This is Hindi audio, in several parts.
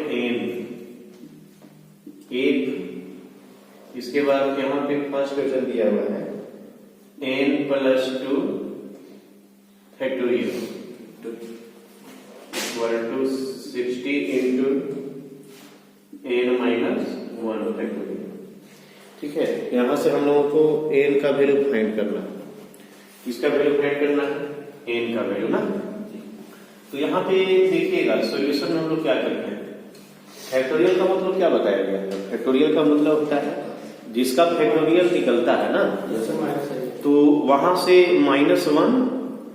n एक, इसके बाद यहाँ पे फर्स्ट क्वेश्चन दिया हुआ है n plus 2 factorial equal to 60 into n minus 1 factorial. ठीक है, यहां से हम लोगों को n का वैल्यू फाइंड करना है। किसका वैल्यू फाइंड करना है? n का वैल्यू ना। तो यहाँ पे देखिएगा सॉल्यूशन में हम लोग क्या करते हैं, फैक्टोरियल का मतलब क्या बताया गया है? फैक्टोरियल का मतलब होता है जिसका फैक्टोरियल निकलता है ना, तो वहां से -1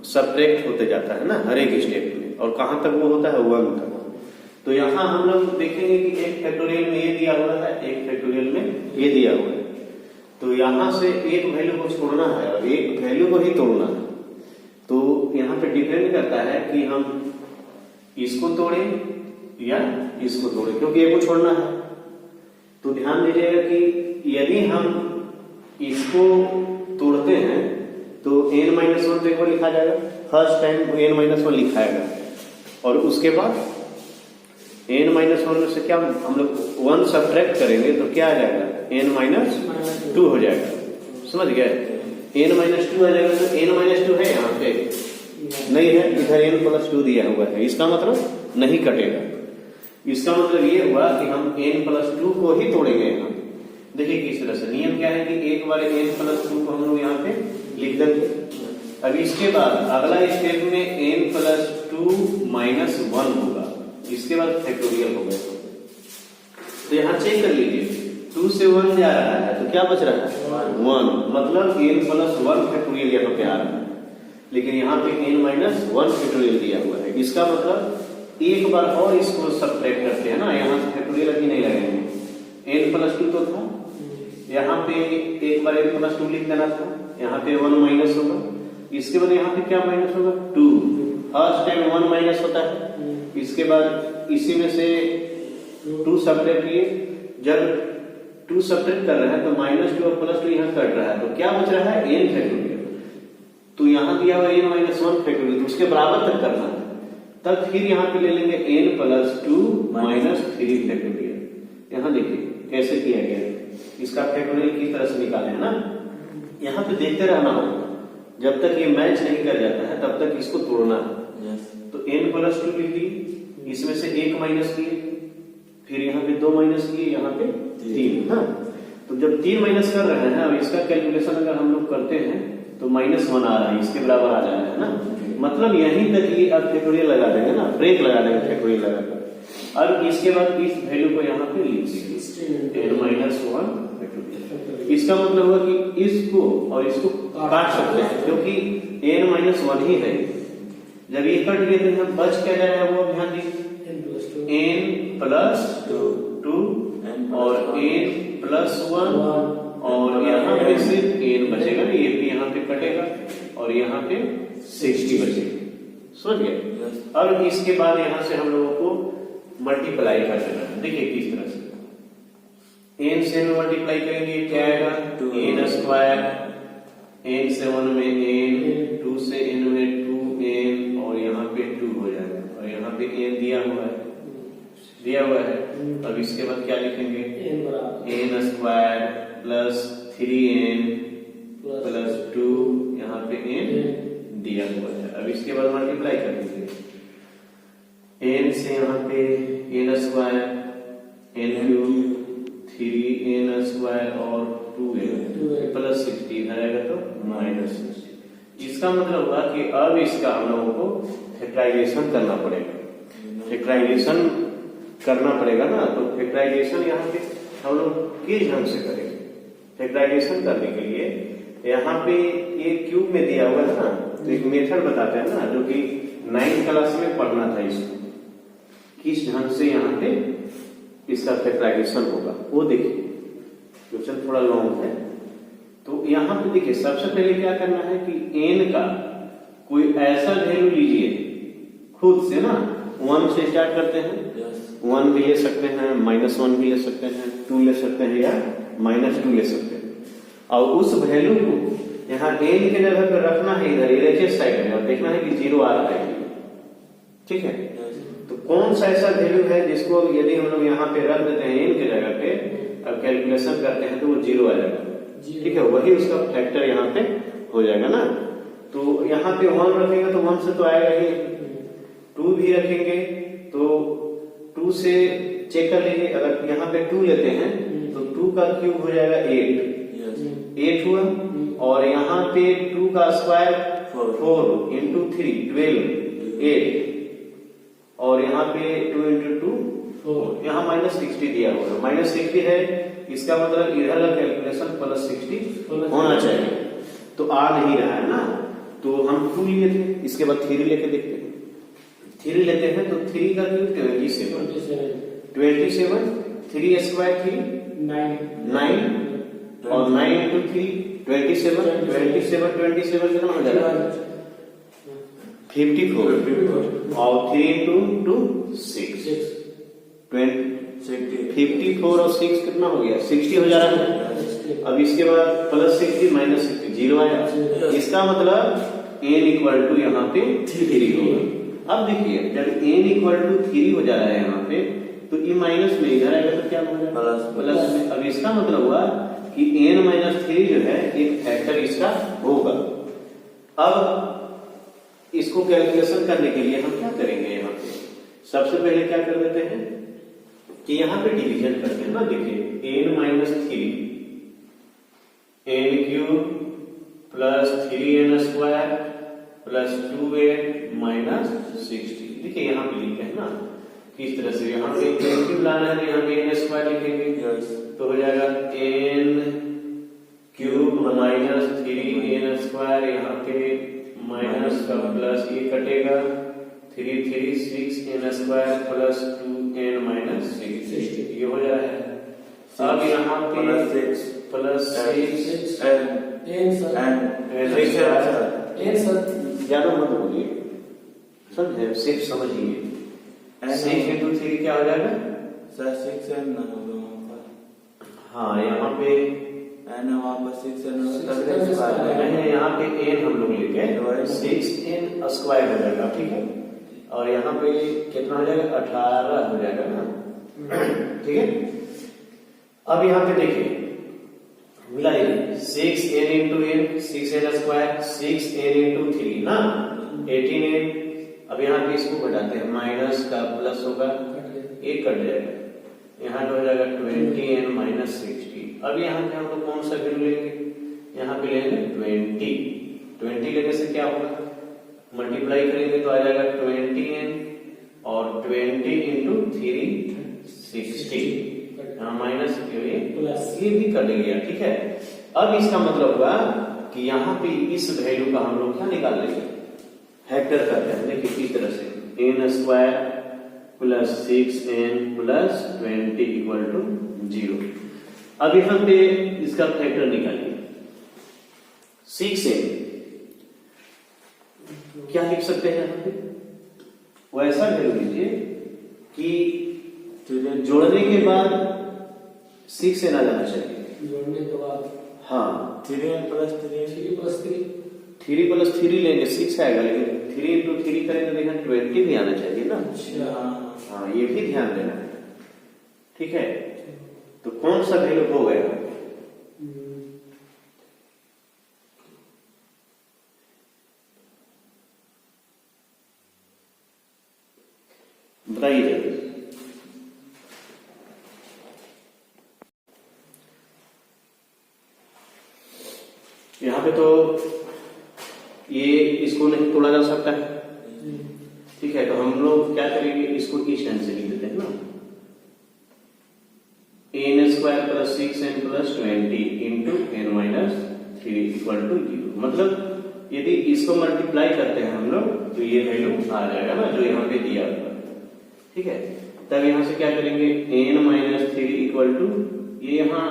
सब्ट्रैक्ट होते जाता है ना हर एक स्टेप में, और कहां तक वो होता है? 1 तक। तो यहाँ हम लोग देखेंगे कि एक फैक्टोरियल में ये दिया हुआ है, एक फैक्टोरियल में ये दिया हुआ है, तो यहाँ से एक वैल्यू को छोड़ना है और एक वैल्यू को ही तोड़ना है। तो यहाँ पे डिपेंड करता है कि हम इसको तोड़ें या इसको तोड़ें, क्योंकि एक को छोड़ना है। तो ध्यान दीजिएगा कि यदि हम इसको तोड़ते हैं तो n-1 तो एक बार लिखा जाएगा, फर्स्ट टाइम n-1 लिखाएगा, और उसके बाद n-1 में से क्या हम लोग 1 सब्ट्रैक्ट करेंगे तो क्या आ जाएगा? n-2 हो जाएगा। समझ गए? n-2 आ जाएगा। तो n-2 है यहाँ पे नहीं है, इधर n+2 दिया हुआ है, इसका मतलब नहीं कटेगा। इसका मतलब ये हुआ कि हम n+2 को ही तोड़ेंगे यहाँ। देखिए किस तरह से नियम क्या है कि एक बार n+2 को हम लोग यहाँ पे लिख देंगे। अब इसके बाद अगला स्टेप में n+2 -1 होगा, इसके बाद फैक्टोरियल हो गया। तो यहाँ चेक कर लीजिए 2 से 1 जा रहा है तो क्या बच रहा है? 1, मतलब n+1 फैक्टोरियल यहाँ पे आ रहा है, लेकिन यहाँ पे n-1 फैक्टोरियल दिया हुआ है। इसका मतलब एक बार और इसको सब्ट्रैक्ट करते हैं ना, यहाँ से फैक्टोरियल अभी नहीं लगाएंगे। n+2 तो था, यहाँ पे एक बार n+2 लिख देना था, यहाँ पे 1 माइनस होगा, इसके बाद यहाँ पे क्या माइनस होगा? 2। फर्स्ट टाइम 1 माइनस होता है, इसके बाद इसी में से 2 सब्ट्रैक्ट किए। जब 2 सब्ट्रैक्ट कर रहे हैं तो -2 और +2 यहाँ कट रहा है, तो क्या बच रहा है? n factorial. तो यहाँ दिया हुआ n-1 फैक्टोरियल, तो उसके बराबर तक करना है, तब फिर यहाँ पे ले लेंगे n+2 -3 फैक्टोरियल। यहाँ देखिए कैसे किया गया है, इसका फैक्टोरियल किस तरह से निकाले है ना। यहाँ पे देखते रहना होगा, जब तक ये मैच नहीं कर जाता है तब तक इसको तोड़ना है। तो n+2 लिख दिए, इसमें से 1 माइनस किए, फिर यहाँ पे 2 माइनस किए, यहाँ पे 3। हाँ, तो जब 3 माइनस कर रहे हैं, अब इसका कैलकुलेशन अगर हम लोग करते हैं तो -1 आ रहा है, इसके बराबर आ जा रहा है ना, मतलब यहीं तक ये अब फैक्टोरियल लगा देंगे ना, ब्रेक लगा देंगे फैक्टोरियल लगाकर। अब इसके बाद इस वैल्यू को यहाँ पे लिख दीजिए n-1 फैक्टोरियल। इसका मतलब हुआ कि इसको और इसको काट सकते हैं, क्योंकि n-1 ही है। जब ये कट गए तो यहाँ बच क्या जाएगा? वो ध्यान दीजिए n+2 और n+1, और यहाँ पे सिर्फ n बचेगा, ये भी यहाँ पे कटेगा और यहाँ पे 60 बचेगा। समझ गए? अब इसके बाद यहाँ से हम लोगों को मल्टीप्लाई कर देना है। देखिए किस तरह से n से मल्टीप्लाई करेंगे, क्या आएगा? n², n से 1 में n, 2 से n में 2n, और यहाँ पे 2 हो जाएगा, और यहाँ पे n दिया हुआ है। अब इसके बाद क्या लिखेंगे? n² प्लस 3n प्लस 2, यहाँ पे n दिया हुआ है। अब इसके बाद मल्टीप्लाई कर दीजिए, n से यहाँ पे n² n³ 3n² और 2n प्लस 60 आएगा तो -60। इसका मतलब हुआ कि अब इसका हम लोगों को फैक्टराइजेशन करना पड़ेगा ना। तो फैक्टराइजेशन यहाँ पे हम लोग किस ढंग से करेंगे? फैक्टराइजेशन करने के लिए यहाँ पे ये क्यूब में दिया हुआ है ना, तो एक मेथड बताते हैं ना, जो कि 9th क्लास में पढ़ना था। इसको किस ढंग से यहाँ पे इसका फैक्टराइजेशन होगा वो देखिए। क्वेश्चन थोड़ा लॉन्ग है, तो यहाँ पे देखिए सबसे पहले क्या करना है कि n का कोई ऐसा वैल्यू लीजिए खुद से ना, 1 से स्टार्ट करते हैं, 1 भी ले सकते हैं, -1 भी ले सकते हैं, 2 ले सकते हैं या -2 ले सकते हैं, और उस वैल्यू को यहाँ n के जगह पर रखना है इधर LHS साइड में, और देखना है कि 0 आ रहा है। ठीक है, तो कौन सा ऐसा वैल्यू है जिसको यदि हम लोग यहाँ पे रख देते हैं n के जगह पे, अब कैलकुलेशन करते हैं तो वो 0 आ जाएगा। ठीक है, वही उसका फैक्टर यहाँ पे हो जाएगा ना। तो यहाँ पे 1 रखेंगे तो 1 से तो आएगा ही, 2 भी रखेंगे तो 2 से चेक कर लीजिए, अगर यहाँ पे 2 लेते हैं तो 2 का क्यूब हो जाएगा 8 हुआ, और यहाँ पे 2 का स्क्वायर 4 इंटू 3 12 8, और यहाँ पे 2 इंटू 2 4, यहाँ -60 दिया होगा, -60 है, इसका मतलब इधर का कैलकुलेशन +60 होना चाहिए, तो आ नहीं रहा है ना। तो हम 2 लिए थे, इसके बाद 3 लेके देखते हैं, 3 लेते हैं तो 3 का क्यूब 27, 3 स्क्वायर 3 9, और 9 इंटू 3 27 कितना हो जाएगा 54, और 3 इंटू 2 6 54 और 6 कितना हो गया 60 हो जा रहा है। अब इसके बाद +60 -60 0 आया, इसका मतलब n इक्वल टू यहाँ पे 3 होगा। अब देखिए जब n इक्वल टू 3 हो जा रहा है यहाँ पे, तो ये माइनस में इधर आएगा तो क्या हो जाएगा प्लस में। अब इसका मतलब हुआ कि n-3 जो है एक फैक्टर इसका होगा। अब इसको कैलकुलेशन करने के लिए हम क्या करेंगे, यहाँ पे सबसे पहले क्या कर देते हैं कि यहाँ पे डिवीजन करते हैं ना। देखिए n-3 n cube plus 3n square plus 2n -60। देखिए यहाँ पे लिखे है ना किस तरह से, यहाँ पे n क्यूब लाना है तो यहाँ पे n स्क्वायर लिखेंगे, तो हो जाएगा n क्यूब -3n स्क्वायर, यहाँ पे माइनस का प्लस ये कटेगा 3 6n स्क्वायर प्लस 2n -60, ये हो जाए। अब यहाँ पे प्लस 6 ज्यादा मत बोलिए, समझे, सिर्फ समझिए। 6 इंटू 3 क्या हो जाएगा 6n ना होगा वहाँ पर, हाँ यहाँ पे n वहाँ पर 6n नहीं, यहाँ पे n हम लोग लेके 6n स्क्वायर हो जाएगा, ठीक है, और यहाँ पे कितना हो जाएगा 18 हो जाएगा ना, ठीक है। अब यहाँ पे देखिए मिलाइए 6n into n 6n square 6n into 3 ना 18n। अब यहाँ पे इसको घटाते हैं, माइनस का प्लस होगा, एक कट जाएगा, यहाँ पे हो जाएगा 20n -60। अब यहाँ पे हम लोग कौन सा वैल्यू लेंगे, यहाँ पे लेंगे 20 लेने से क्या होगा, मल्टीप्लाई करेंगे तो आ जाएगा 20n, और 20 इंटू 3 60, माइनस ये भी कर लेंगे, ठीक है। अब इसका मतलब हुआ कि यहाँ पे इस वैल्यू का हम लोग क्या निकाल लेंगे, फैक्टर करते हैं। देखिए इस तरह से n square plus 6n plus 20 equal to 0। अब यहाँ पे इसका फैक्टर निकालिए, 6n क्या लिख सकते हैं यहाँ पे, वैसा वैल्यू लीजिए कि जोड़ने के बाद 6n आ जाना चाहिए, जोड़ने के बाद हाँ 3n + 3 प्लस 3 लेंगे 6 आएगा, लेकिन 3 इंटू 3 करेंगे तो यहाँ 20 भी आना चाहिए ना। हाँ ये भी ध्यान देना है, ठीक है। तो कौन सा वैल्यू हो गया, बताइए जल्दी। यहाँ पे तो ये इसको नहीं तोड़ा जा सकता है, ठीक है, तो हम लोग क्या करेंगे, इसको इस ढंग से लिख देते हैं ना, n square plus 6n plus 20 into n -3 equal to 0। मतलब यदि इसको मल्टीप्लाई करते हैं हम लोग तो ये वैल्यू आ जाएगा ना जो यहाँ पे दिया हुआ, ठीक है। तब यहाँ से क्या करेंगे, n -3 इक्वल टू, ये यहाँ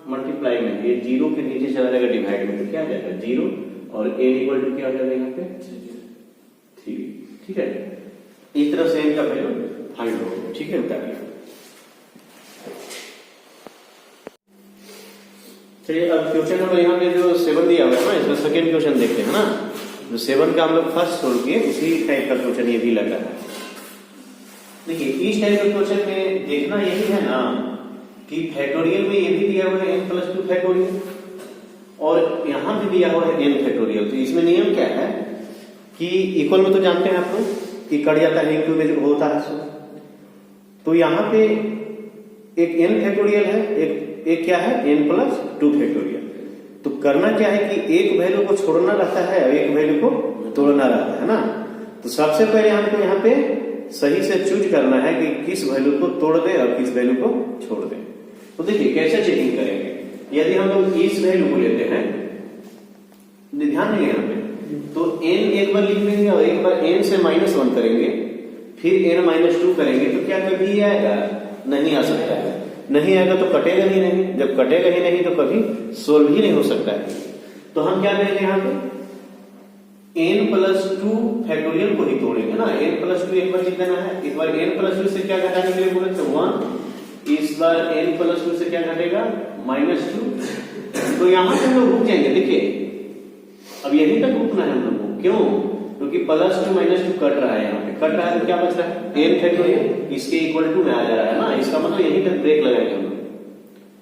मल्टीप्लाई में ये 0 के नीचे चला जाएगा डिवाइड में, तो क्या आ जाएगा 0, और n इक्वल टू क्या हो जाएगा यहाँ पे 3, ठीक है। इस तरह से इनका वैल्यू फाइंड होगा, ठीक है, बता दिया। चलिए अब क्वेश्चन नंबर यहाँ पे जो 7 दिया हुआ है ना, इसमें सेकंड क्वेश्चन देखते हैं ना। जो 7 का हम लोग फर्स्ट सोल्व किए उसी टाइप का क्वेश्चन ये भी लगा है। देखिए इस टाइप के क्वेश्चन में देखना यही है ना कि फैक्टोरियल में ये भी दिया हुआ है n+2 फैक्टोरियल और यहाँ भी दिया हुआ है n फैक्टोरियल। तो इसमें नियम क्या है कि इक्वल में तो जानते हैं आप लोग कि कट जाता है इनटू में जो होता है सो। तो यहाँ पे एक n फैक्टोरियल है, एक क्या है n+2 फैक्टोरियल। तो करना क्या है कि एक वैल्यू को छोड़ना रहता है और एक वैल्यू को तोड़ना रहता है ना। तो सबसे पहले हमको यहाँ पे सही से चूज करना है कि किस वैल्यू को तोड़ दे और किस वैल्यू को छोड़ दे। तो देखिए कैसे चेकिंग करेंगे। यदि हम लोग इस वैल्यू को लेते हैं, ध्यान देंगे यहाँ पे, तो n एक बार लिख लेंगे और एक बार n से -1 करेंगे, फिर n-2 करेंगे, तो क्या कभी आएगा? नहीं आ सकता है। नहीं आएगा तो कटेगा ही नहीं, जब कटेगा ही नहीं तो कभी सोल्व ही नहीं हो सकता है। तो हम क्या करेंगे यहाँ पे n+2 फैक्टोरियल को ही तोड़ेंगे ना। n+2 एक बार लिख देना है, एक बार n+2 से क्या घटाने के लिए बोले तो 1, इस बार n+2 से क्या घटेगा -2। तो यहाँ से हम लोग रुक जाएंगे। देखिए अब यहीं तक रुकना है हम लोग को, क्यों? क्योंकि +2 -2 कट रहा है, यहाँ पे कट रहा है तो क्या बच रहा है n फैक्टोरियल, इसके इक्वल टू में आ जा रहा है ना। इसका मतलब यहीं तक ब्रेक लगाएंगे हम लोग।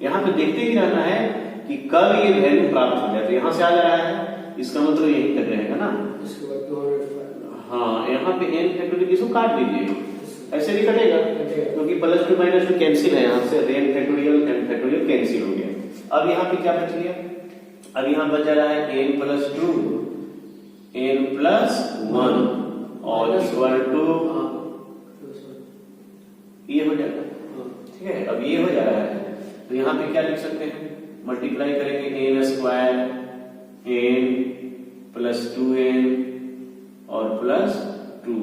यहाँ पे देखते ही रहना है कि कब ये वैल्यू प्राप्त हो जाए। तो यहाँ से आ जा रहा है, इसका मतलब यहीं तक रहेगा ना। हाँ, यहाँ पे n फैक्टोरियल इसको काट दीजिए, ऐसे भी कटेगा क्योंकि +2 -2 कैंसिल है, यहाँ से n फैक्टोरियल कैंसिल हो गया। अब यहाँ पे क्या बच गया? अब यहाँ बच जा रहा है n+2 n+1 और इक्वल टू ये हो जाएगा। ठीक है, अब ये हो जा रहा है तो यहाँ पे क्या लिख सकते हैं? मल्टीप्लाई करेंगे n² n+2n और +2,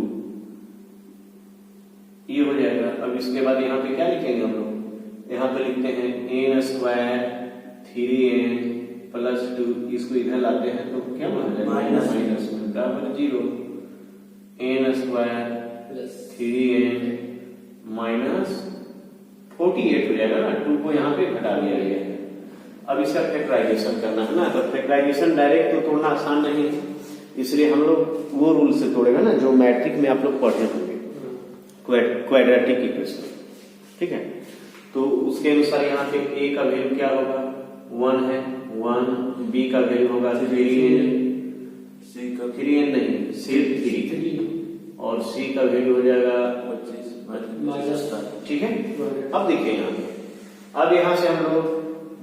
ये हो जाएगा। अब इसके बाद यहाँ पे क्या लिखेंगे हम लोग? यहाँ पे लिखते हैं n² 3n +2, इसको इधर लाते हैं तो क्या बन जाएगा? माइनस में बराबर 0, n² 3n -48 हो जाएगा ना। 2 को यहाँ पे घटा दिया गया है। अब इसका फैक्टराइजेशन करना है ना। तो फैक्टराइजेशन डायरेक्ट तो तोड़ना आसान नहीं है, इसलिए हम लोग वो रूल से तोड़ेगा ना जो मैट्रिक में आप लोग पढ़े होंगे, क्वाड्रेटिक इक्वेशन। ठीक है, तो उसके अनुसार यहाँ पे a का वैल्यू क्या होगा? 1 है, 1। b का वैल्यू होगा 3n, c का 3n नहीं सिर्फ 3, और c का वैल्यू हो जाएगा 25। ठीक है, अब देखिए यहाँ पे, अब यहाँ से हम लोग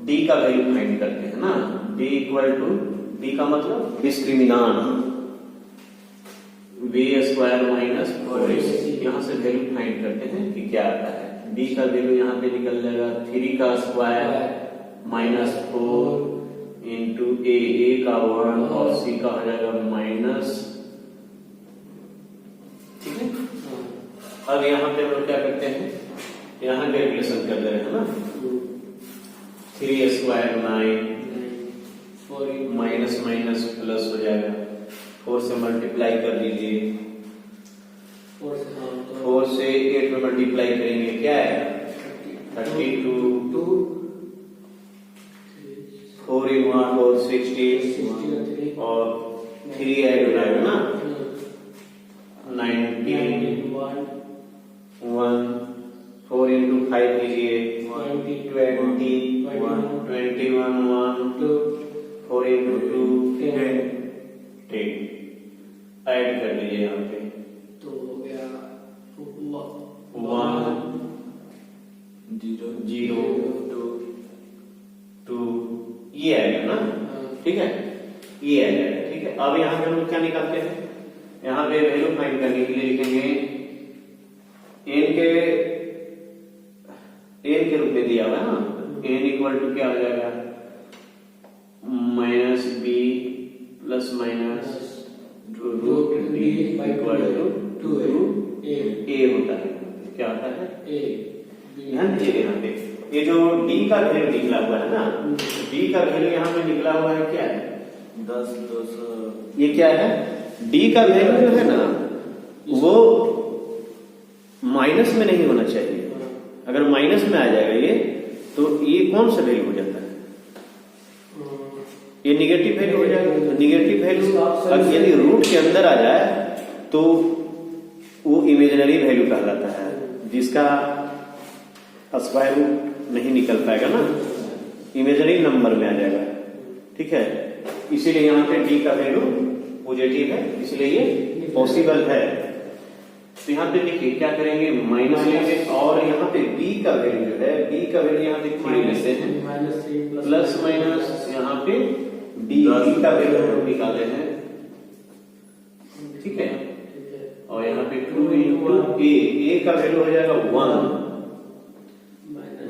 d का वैल्यू फाइंड करते हैं ना। d इक्वल टू, d का मतलब डिस्क्रिमिनांट v² -4ac। यहाँ से वैल्यू फाइंड करते हैं कि क्या आता है। d का वैल्यू यहाँ पे निकल जाएगा 3 का स्क्वायर -4 इंटू a का 1 और c का हो जाएगा माइनस। ठीक है, अब यहाँ पे हम लोग क्या करते हैं? यहाँ कैलकुलेशन कर दे रहे हैं ना। 3 स्क्वायर 9 माइनस माइनस प्लस हो जाएगा, 4 से मल्टीप्लाई कर लीजिए, 4 से 8 में मल्टीप्लाई करेंगे क्या है 32, 4 in 1 4 16 और 3 ऐड हो जाएगा ना 19 1 4 into 5 कीजिए 20 21 1 4 into 2 10 ऐड कर लीजिए यहाँ पे तो हो गया 1 0 2 ये आएगा ना। ठीक है, ये आएगा। ठीक है, अब यहाँ पे हम लोग क्या निकालते हैं? यहाँ पे वैल्यू फाइंड करने के लिए लिखेंगे n के रूप में दिया हुआ है ना। n इक्वल टू क्या हो जाएगा -b plus minus root b equal to 2a होता है। क्या होता है? ध्यान दीजिए यहाँ पे ये जो d का वैल्यू निकला हुआ है ना, d का वैल्यू यहाँ पे निकला हुआ है क्या है 10 200। ये क्या है? d का वैल्यू जो है ना वो माइनस में नहीं होना चाहिए। अगर माइनस में आ जाएगा ये तो ये कौन सा वैल्यू हो जाता है? ये निगेटिव वैल्यू हो जाएगा। तो निगेटिव वैल्यू यदि रूट के अंदर आ जाए तो वो इमेजिनरी वैल्यू कहलाता है। जिसका स्क्वायर रूट नहीं निकल पाएगा ना, इमेजिनरी नंबर में आ जाएगा। ठीक है, इसीलिए यहाँ पे डी का वैल्यू पॉजिटिव है, इसलिए ये पॉसिबल है। तो यहाँ पे देखिए क्या करेंगे, माइनस लेंगे और यहाँ पे बी का वैल्यू जो है, बी का वैल्यू यहाँ पे 3 लेते हैं, प्लस माइनस यहाँ पे डी का वैल्यू हम निकाले हैं। ठीक है, और यहाँ पे 2 इंटू ए का वैल्यू हो जाएगा 1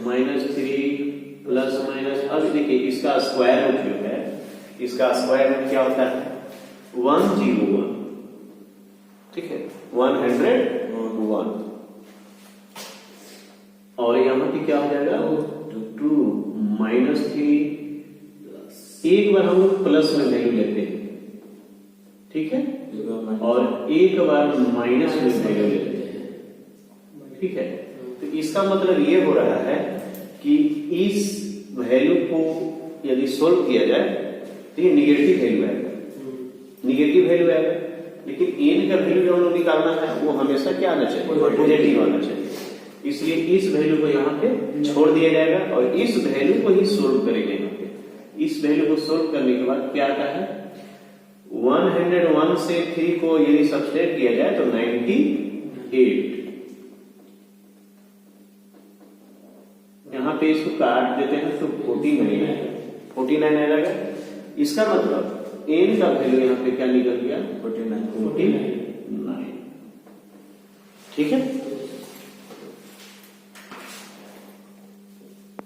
-3 प्लस माइनस। अब देखिए इसका स्क्वायर रूट जो है, इसका स्क्वायर रूट क्या होता है 101। ठीक है, 101 और यहाँ पे क्या हो जाएगा 2 -3। एक बार हम लोग प्लस में वैल्यू लेते हैं, ठीक है, और एक बार माइनस में वैल्यू लेते हैं। ठीक है, तो इसका मतलब ये हो रहा है कि इस वैल्यू को यदि सोल्व किया जाए तो ये निगेटिव वैल्यू आएगा, निगेटिव वैल्यू आएगा। लेकिन एन का वैल्यू जो हम निकालना है वो हमेशा क्या आना चाहिए, पॉजिटिव आना चाहिए। इसलिए इस वैल्यू को यहाँ पे छोड़ दिया जाएगा और इस वैल्यू को ही सोल्व करेंगे। यहाँ पे इस वैल्यू को सोल्व करने के बाद क्या आता है, 101 से 3 को यदि सब्सट्रैक्ट किया जाए तो 98। यहाँ पे इसको काट देते हैं तो 49 आ जाएगा। इसका मतलब एन का वैल्यू यहाँ पे क्या निकल गया 49। ठीक है।